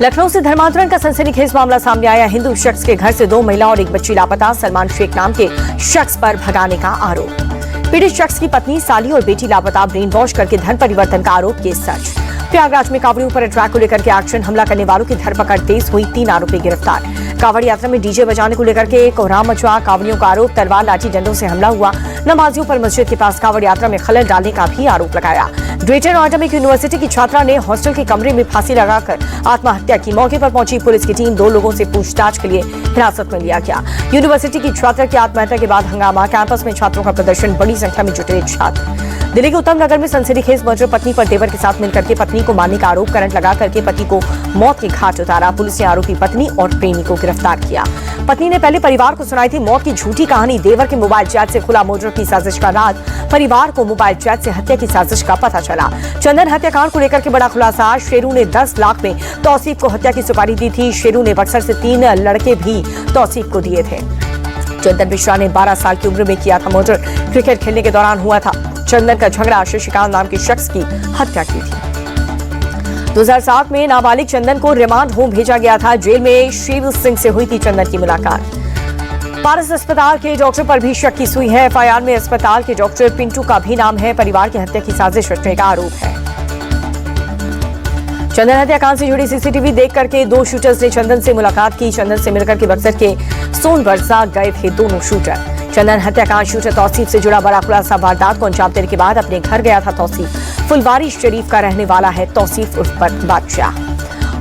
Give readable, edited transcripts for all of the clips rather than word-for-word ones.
लखनऊ से धर्मांतरण का सनसनीखेज मामला सामने आया। हिंदू शख्स के घर से 2 महिला और 1 बच्ची लापता। सलमान शेख नाम के शख्स पर भगाने का आरोप। पीड़ित शख्स की पत्नी, साली और बेटी लापता। ब्रेन वॉश करके धन परिवर्तन का आरोप, ये सच। प्रयागराज में कांवड़ियों पर अटैक को लेकर के एक्शन, हमला करने वालों की धरपकड़ तेज हुई। 3 आरोपी गिरफ्तार। कांवड़ यात्रा में डीजे बजाने को लेकर के कोहराम मचा। कांवड़ियों का आरोप, तलवार लाठी डंडों से हमला हुआ। नमाजियों पर मस्जिद के पास कांवड़ यात्रा में खलल डालने का भी आरोप लगाया। ग्रेटर नोएडा में एक यूनिवर्सिटी की छात्रा ने हॉस्टल के कमरे में फांसी लगाकर आत्महत्या की। मौके पर पहुंची पुलिस की टीम, 2 लोगों से पूछताछ के लिए हिरासत में लिया गया। यूनिवर्सिटी की छात्रा की आत्महत्या के बाद हंगामा। कैंपस में छात्रों का प्रदर्शन, बड़ी संख्या में जुटे छात्र। दिल्ली के उत्तम नगर में सनसनीखेज मर्डर, पत्नी पर देवर के साथ मिलकर के पत्नी को मारने का आरोप, करंट लगा करके पति को मौत के घाट उतारा। पुलिस ने आरोपी पत्नी और प्रेमी को गिरफ्तार किया। पत्नी ने पहले परिवार को सुनाई थी मौत की झूठी कहानी। देवर के मोबाइल चैट से खुला मर्डर की साजिश का राज। परिवार को मोबाइल चैट से हत्या की साजिश का पता चला। चंदन हत्याकांड को लेकर के बड़ा खुलासा। शेरू ने 10 लाख में तौसीफ को हत्या की सुपारी दी थी। शेरू ने बक्सर से 3 लड़के भी तौसीफ को दिए थे। चंदन मिश्रा ने 12 साल की उम्र में किया था मर्डर। क्रिकेट खेलने के दौरान हुआ था। चंदन का झगड़ा शशिकांत नाम के शख्स की हत्या की थी। 2007 में नाबालिग चंदन को रिमांड होम भेजा गया था। जेल में शिव सिंह से हुई थी चंदन की मुलाकात। पारस अस्पताल के डॉक्टर पर भी शक की सुई है। एफआईआर में अस्पताल के डॉक्टर पिंटू का भी नाम है। परिवार की हत्या की साजिश रचने का आरोप है। चंदन हत्याकांड से जुड़ी सीसीटीवी देख करके 2 शूटर्स ने चंदन से मुलाकात की। चंदन से मिलकर के बक्सर के सोनबरसा गए थे दोनों शूटर। चंदन हत्याकांड शूटर तौसीफ से जुड़ा बड़ा खुलासा। वारदात को अंजाम देने के बाद अपने घर गया था तौसीफ। फुलवारी शरीफ का रहने वाला है तौसीफ उर्फ बादशाह।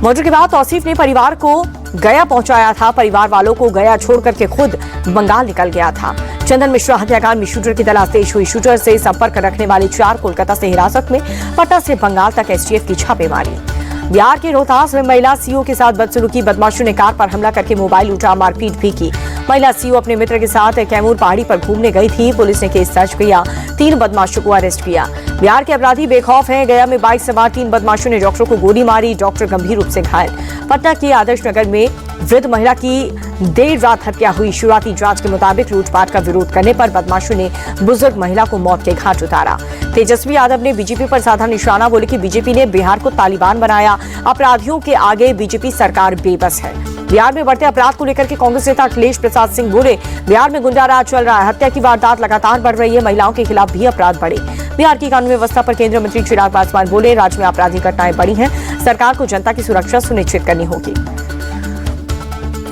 मर्डर के बाद तौसीफ ने परिवार को गया पहुंचाया था। परिवार वालों को गया छोड़ करके खुद बंगाल निकल गया था। चंदन मिश्रा हत्याकांड में शूटर की तलाश तेज हुई। शूटर से संपर्क रखने वाले 4 कोलकाता से हिरासत में, पटना से बंगाल तक एसटीएफ की छापेमारी। बिहार के रोहतास में महिला सीओ के साथ बदसलूकी। बदमाशों ने कार पर हमला करके मोबाइल लूटा, मारपीट भी की। महिला सीओ अपने मित्र के साथ कैमूर पहाड़ी पर घूमने गई थी। पुलिस ने केस दर्ज किया। 3 बदमाशों को अरेस्ट किया। बिहार के अपराधी बेखौफ हैं। गया में बाइक सवार 3 बदमाशों ने डॉक्टर को गोली मारी। डॉक्टर गंभीर रूप से घायल। पटना के आदर्श नगर में वृद्ध महिला की देर रात हत्या हुई। शुरुआती जांच के मुताबिक लूटपाट का विरोध करने पर बदमाशों ने बुजुर्ग महिला को मौत के घाट उतारा। तेजस्वी यादव ने बीजेपी पर साधा निशाना। बोले कि बीजेपी ने बिहार को तालिबान बनाया। अपराधियों के आगे बीजेपी सरकार बेबस है। बिहार में बढ़ते अपराध को लेकर के कांग्रेस नेता अखिलेश प्रसाद सिंह बोले, बिहार में गुंडा राज चल रहा है। हत्या की वारदात लगातार बढ़ रही है। महिलाओं के खिलाफ भी अपराध बढ़े। बिहार की कानून व्यवस्था पर केंद्रीय मंत्री चिराग पासवान बोले, राज्य में आपराधिक घटनाएं बढ़ी हैं। सरकार को जनता की सुरक्षा सुनिश्चित करनी होगी।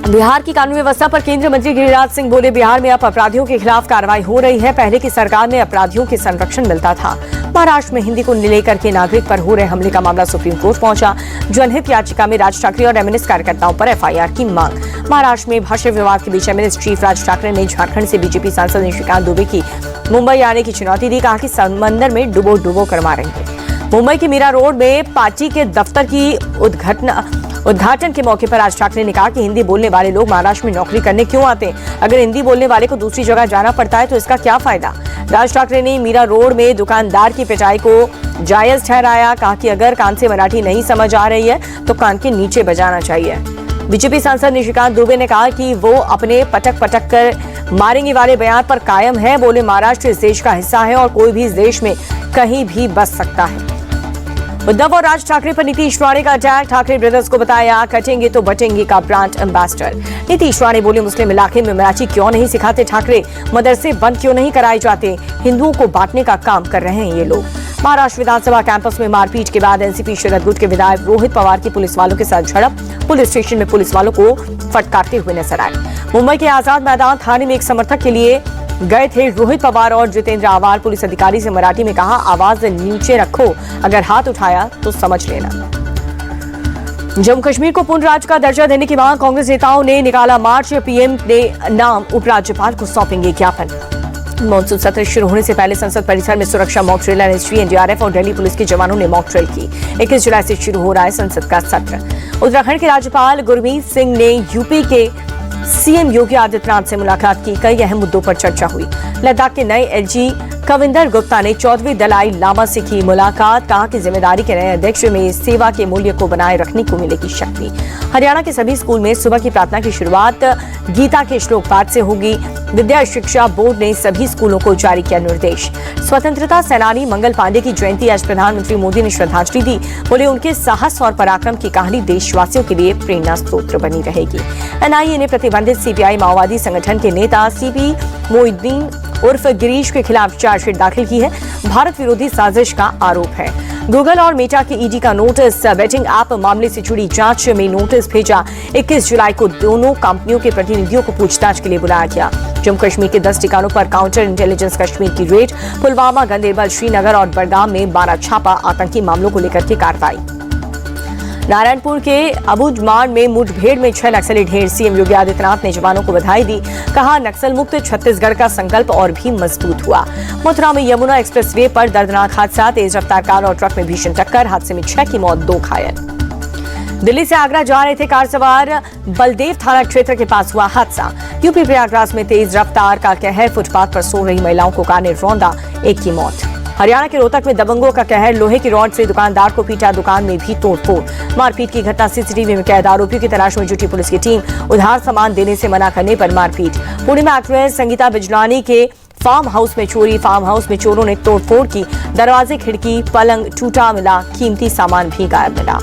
बिहार की कानून व्यवस्था पर केंद्रीय मंत्री गिरिराज सिंह बोले, बिहार में अब अपराधियों के खिलाफ कार्रवाई हो रही है। पहले की सरकार में अपराधियों के संरक्षण मिलता था। महाराष्ट्र में हिंदी को लेकर के नागरिक पर हो रहे हमले का मामला सुप्रीम कोर्ट पहुंचा। जनहित याचिका में राज ठाकरे और एमएनएस कार्यकर्ताओं पर एफआईआर की मांग। महाराष्ट्र में भाषा विवाद के बीच एमएनएस चीफ राज ठाकरे ने झारखंड से बीजेपी सांसद निशिकांत दुबे की मुंबई आने की चुनौती दी। कहा कि समंदर में डुबो कर मारेंगे। मुंबई के मीरा रोड में पार्टी के दफ्तर की उद्घाटन के मौके पर राज ठाकरे ने कहा कि हिंदी बोलने वाले लोग महाराष्ट्र में नौकरी करने क्यों आते हैं? अगर हिंदी बोलने वाले को दूसरी जगह जाना पड़ता है तो इसका क्या फायदा? राज ठाकरे ने मीरा रोड में दुकानदार की पिटाई को जायज ठहराया। कहा कि अगर कान से मराठी नहीं समझ आ रही है तो कान के नीचे बजाना चाहिए। बीजेपी सांसद निशिकांत दुबे ने कहा कि वो अपने पटक कर मारेंगे वाले बयान पर कायम है। बोले, महाराष्ट्र इस देश का हिस्सा है और कोई भी इस देश में कहीं भी बस सकता है। उद्धव और राज ठाकरे पर नीतीश राणे का अटैक। ठाकरे ब्रदर्स को बताया कटेंगे तो बटेंगे का ब्रांड एम्बेसडर। नीतीश राणे बोले, मुस्लिम इलाके में मराठी क्यों नहीं सिखाते ठाकरे? मदरसे बंद क्यों नहीं कराए जाते? हिंदुओं को बांटने का काम कर रहे हैं ये लोग। महाराष्ट्र विधानसभा कैंपस में मारपीट के बाद एनसीपी शरद गुट के विधायक रोहित पवार की पुलिस वालों के साथ झड़प। पुलिस स्टेशन में पुलिस वालों को फटकारते हुए नजर आए। मुंबई के आजाद मैदान थाने में एक समर्थक के लिए गए थे रोहित पवार और जितेंद्र आवाल। पुलिस अधिकारी से मराठी में कहा, आवाज नीचे रखो, अगर हाथ उठाया तो समझ लेना। जम्मू कश्मीर को पूर्ण राज्य का दर्जा देने की मांग। कांग्रेस नेताओं ने निकाला मार्च। पीएम ने नाम उपराज्यपाल को सौंपेंगे ज्ञापन। मॉनसून सत्र शुरू होने से पहले संसद परिसर में सुरक्षा मॉक ड्रिल। एनएसजी, एनडीआरएफ और दिल्ली पुलिस के जवानों ने मॉक ड्रिल की। 21 जुलाई से शुरू हो रहा है संसद का सत्र। उत्तराखंड के राज्यपाल गुरमीत सिंह ने यूपी के सीएम योगी आदित्यनाथ से मुलाकात की। कई अहम मुद्दों पर चर्चा हुई। लद्दाख के नए एलजी कविंदर गुप्ता ने 14वें दलाई लामा से की मुलाकात। कहा कि जिम्मेदारी के नए अध्यक्ष में सेवा के मूल्य को बनाए रखने को मिलेगी शक्ति। हरियाणा के सभी स्कूल में सुबह की प्रार्थना की शुरुआत गीता के श्लोक पाठ से होगी। विद्या शिक्षा बोर्ड ने सभी स्कूलों को जारी किया निर्देश। स्वतंत्रता सेनानी मंगल पांडे की जयंती आज प्रधानमंत्री मोदी ने श्रद्धांजलि दी। बोले उनके साहस और पराक्रम की कहानी देशवासियों के लिए प्रेरणा स्रोत बनी रहेगी। एनआईए ने प्रतिबंधित सीपीआई माओवादी संगठन के नेता सीपी मोइनुद्दीन उर्फ गिरीश के खिलाफ चार्जशीट दाखिल की है। भारत विरोधी साजिश का आरोप है। गूगल और मेटा के ईडी का नोटिस। बेटिंग ऐप मामले से जुड़ी जांच में नोटिस भेजा। 21 जुलाई को दोनों कंपनियों के प्रतिनिधियों को पूछताछ के लिए बुलाया गया। जम्मू कश्मीर के 10 ठिकानों पर काउंटर इंटेलिजेंस कश्मीर की रेड। पुलवामा, गंदेरबल, श्रीनगर और बडगाम में 12 छापा। आतंकी मामलों को लेकर की कार्रवाई। नारायणपुर के अबुजमाड़ में मुठभेड़ में 6 नक्सली ढेर। सीएम योगी आदित्यनाथ ने जवानों को बधाई दी। कहा नक्सल मुक्त छत्तीसगढ़ का संकल्प और भी मजबूत हुआ। मथुरा में यमुना एक्सप्रेसवे पर दर्दनाक हादसा। तेज रफ्तार कार और ट्रक में भीषण टक्कर। हादसे में 6 की मौत, 2 घायल। दिल्ली से आगरा जा रहे थे कार सवार। बलदेव थाना क्षेत्र के पास हुआ हादसा। यूपी प्रयागराज में तेज रफ्तार का कहर। फुटपाथ पर सो रही महिलाओं को कार ने रौंदा, 1 की मौत। हरियाणा के रोहतक में दबंगों का कहर। लोहे की रॉड से दुकानदार को पीटा, दुकान में भी तोड़फोड़। मारपीट की घटना सीसीटीवी में कैद। आरोपियों की तलाश में जुटी पुलिस की टीम। उधार सामान देने से मना करने पर मारपीट। पुणे में एक्ट्रेस संगीता बिजलानी के फार्म हाउस में चोरी। फार्म हाउस में चोरों ने तोड़फोड़ की। दरवाजे, खिड़की, पलंग टूटा मिला। कीमती सामान भी गायब मिला।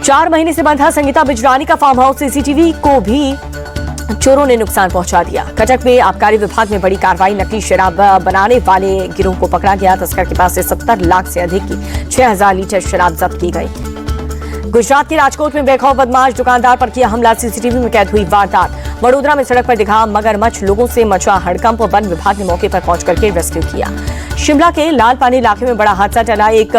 4 महीने से बंद था संगीता बिजलानी का फार्म हाउस। सीसीटीवी को भी चोरों ने नुकसान पहुंचा दिया। कटक में आबकारी विभाग में बड़ी कार्रवाई। नकली शराब बनाने वाले गिरोह को पकड़ा गया। तस्कर के पास से 70 लाख से अधिक की 6000 लीटर शराब जब्त की गई। गुजरात के राजकोट में बेखौफ बदमाश दुकानदार पर किया हमला। सीसीटीवी में कैद हुई वारदात। वडोदरा में सड़क पर दिखा मगरमच्छ। लोगों से मचा हड़कंप। वन विभाग ने मौके पर पहुंच करके रेस्क्यू किया। शिमला के लाल पानी इलाके में बड़ा हादसा टला। एक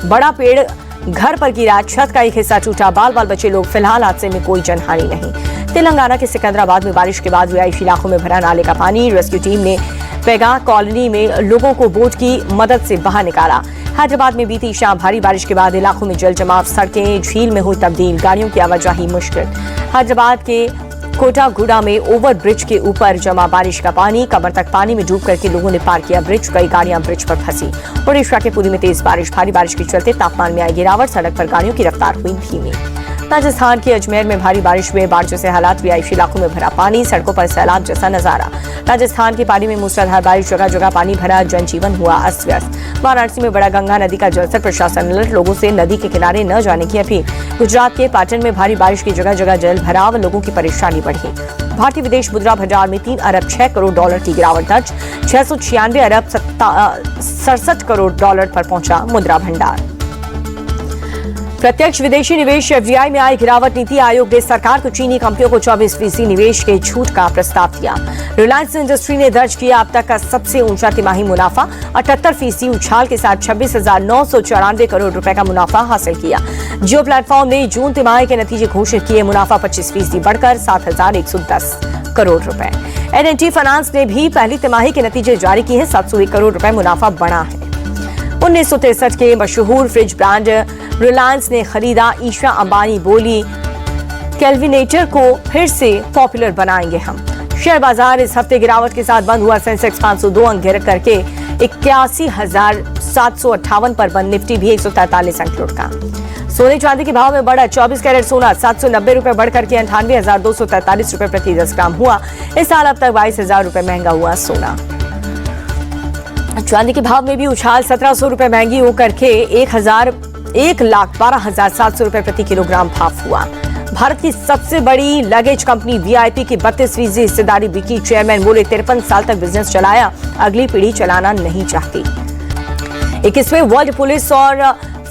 बड़ा पेड़ घर पर गिरा। छत का एक हिस्सा टूटा। बाल बाल बचे लोग। फिलहाल हादसे में कोई जनहानि नहीं। तेलंगाना के सिकंदराबाद में बारिश के बाद रिहायशी इलाकों में भरा नाले का पानी। रेस्क्यू टीम ने पेगा कॉलोनी में लोगों को बोट की मदद से बाहर निकाला। हैदराबाद में बीती शाम भारी बारिश के बाद इलाकों में जल जमाव। सड़कें झील में हुई तब्दील। गाड़ियों की आवाजाही मुश्किल। हैदराबाद के कोटागुडा में ओवर ब्रिज के ऊपर जमा बारिश का पानी। कमर तक पानी में डूब करके लोगों ने पार किया ब्रिज। कई गाड़ियां ब्रिज पर फंसी। उड़ीसा के पुरी में तेज बारिश। भारी बारिश के चलते तापमान में आई गिरावट। सड़क पर गाड़ियों की रफ्तार हुई धीमी। राजस्थान के अजमेर में भारी बारिश हुई। बाढ़ जैसे हालात। रिहायशी इलाकों में भरा पानी। सड़कों पर सैलाब जैसा नजारा। राजस्थान के पानी में मूसलाधार बारिश। जगह जगह पानी भरा। जनजीवन हुआ अस्त व्यस्त। वाराणसी में बड़ा गंगा नदी का जलस्तर। प्रशासन अलर्ट। लोगों से नदी के किनारे न जाने की अपील। गुजरात के पाटन में भारी बारिश की जगह जगह जल भराव। लोगों की परेशानी बढ़ी। भारतीय विदेश मुद्रा भंडार में 3 अरब 6 करोड़ डॉलर की गिरावट दर्ज। 696 अरब 67 करोड़ डॉलर पर पहुंचा मुद्रा भंडार। प्रत्यक्ष विदेशी निवेश एफडीआई में आई गिरावट। नीति आयोग ने सरकार को चीनी कंपनियों को 24% निवेश के छूट का प्रस्ताव दिया। रिलायंस इंडस्ट्री ने दर्ज किया अब तक का सबसे ऊंचा तिमाही मुनाफा। 78% उछाल के साथ 26,994 करोड़ रुपए का मुनाफा हासिल किया। जियो प्लेटफॉर्म ने जून तिमाही के नतीजे घोषित किए। मुनाफा 25% बढ़कर 7,110 करोड़ रुपए। एल&टी फाइनेंस ने भी पहली तिमाही के नतीजे जारी किए हैं। 701 करोड़ रुपए मुनाफा बढ़ा है। 1963 के मशहूर फ्रिज ब्रांड रिलायंस ने खरीदा। ईशा अंबानी बोली केल्विनेटर को फिर से पॉपुलर बनाएंगे हम। शेयर बाजार इस हफ्ते गिरावट के साथ बंद हुआ। सेंसेक्स 502 अंक गिर करके 81,758 पर बंद। निफ्टी भी 143 अंक लुढ़का। सोने चांदी के भाव में बढ़ा। 24 कैरेट सोना 790 रुपए बढ़कर के 98,243 रुपए प्रति 10 ग्राम हुआ। इस साल अब तक 22,000 रुपए महंगा हुआ सोना। चांदी के भाव में भी उछाल। 1700 रुपए महंगी होकर के 1,12,700 रुपए प्रति किलोग्राम भाव हुआ। भारत की सबसे बड़ी लगेज कंपनी वीआईपी की 32% हिस्सेदारी बिकी। चेयरमैन बोले 53 साल तक बिजनेस चलाया, अगली पीढ़ी चलाना नहीं चाहती। 21वें वर्ल्ड पुलिस और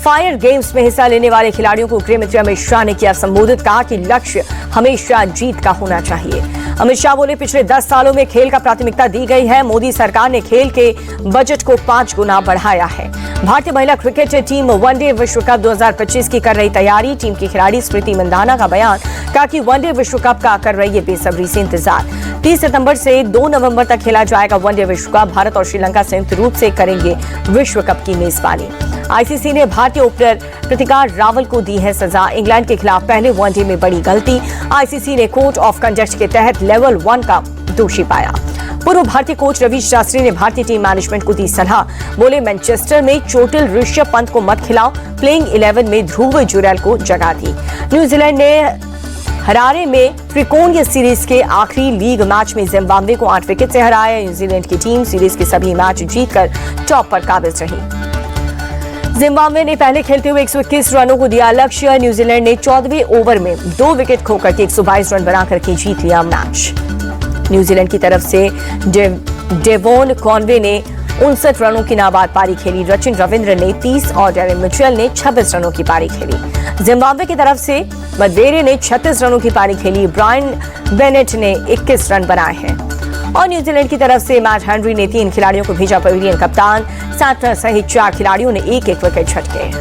फायर गेम्स में हिस्सा लेने वाले खिलाड़ियों को गृह मंत्री अमित शाह ने किया संबोधित। कहा कि लक्ष्य हमेशा जीत का होना चाहिए। अमित शाह बोले पिछले 10 सालों में खेल का प्राथमिकता दी गई है। मोदी सरकार ने खेल के बजट को 5 गुना बढ़ाया है। भारतीय महिला क्रिकेट टीम वनडे विश्व कप 2025 की कर रही तैयारी। टीम की खिलाड़ी स्मृति मंदाना का बयान। कहा कि वनडे विश्व कप का कर रही है बेसब्री से इंतजार। 30 सितंबर से 2 नवंबर तक खेला जाएगा वनडे विश्व कप। भारत और श्रीलंका संयुक्त रूप से करेंगे विश्व कप की मेजबानी। आईसीसी ने भारतीय ओपनर प्रतिका रावल को दी है सजा। इंग्लैंड के खिलाफ पहले वनडे में बड़ी गलती। आईसीसी ने कोड ऑफ कंडक्ट के तहत लेवल 1 का दोषी पाया। पूर्व भारतीय कोच रवि शास्त्री ने भारतीय टीम मैनेजमेंट को दी सलाह। बोले, मैनचेस्टर में चोटिल ऋषभ पंत को मत खिलाओ। प्लेइंग 11 में ध्रुव जुरैल को जगह दी। न्यूजीलैंड ने हरारे में त्रिकोणीय सीरीज के आखिरी लीग मैच में जिम्बाब्वे को 8 विकेट से हराया। न्यूजीलैंड की टीम सीरीज के सभी मैच जीतकर टॉप पर काबिज रही। जिम्बाब्वे ने पहले खेलते हुए 121 रनों को दिया लक्ष्य। न्यूजीलैंड ने 14वें ओवर में 2 विकेट खोकर के 122 रन बनाकर के जीत लिया मैच। न्यूजीलैंड की तरफ से डेवोन कॉनवे ने 59 रनों की नाबाद पारी खेली। सचिन रविंद्र ने 30 और डैरेन मिचेल ने 26 रनों की पारी खेली। जिम्बाब्वे की तरफ से मदवेरे ने 36 रनों की पारी खेली। ब्रायन बेनेट ने 21 रन बनाए हैं। और न्यूजीलैंड की तरफ से मैट हेनरी ने 3 खिलाड़ियों को भेजा पवेलियन। कप्तान सैंटनर सहित 4 खिलाड़ियों ने एक-एक विकेट झटके।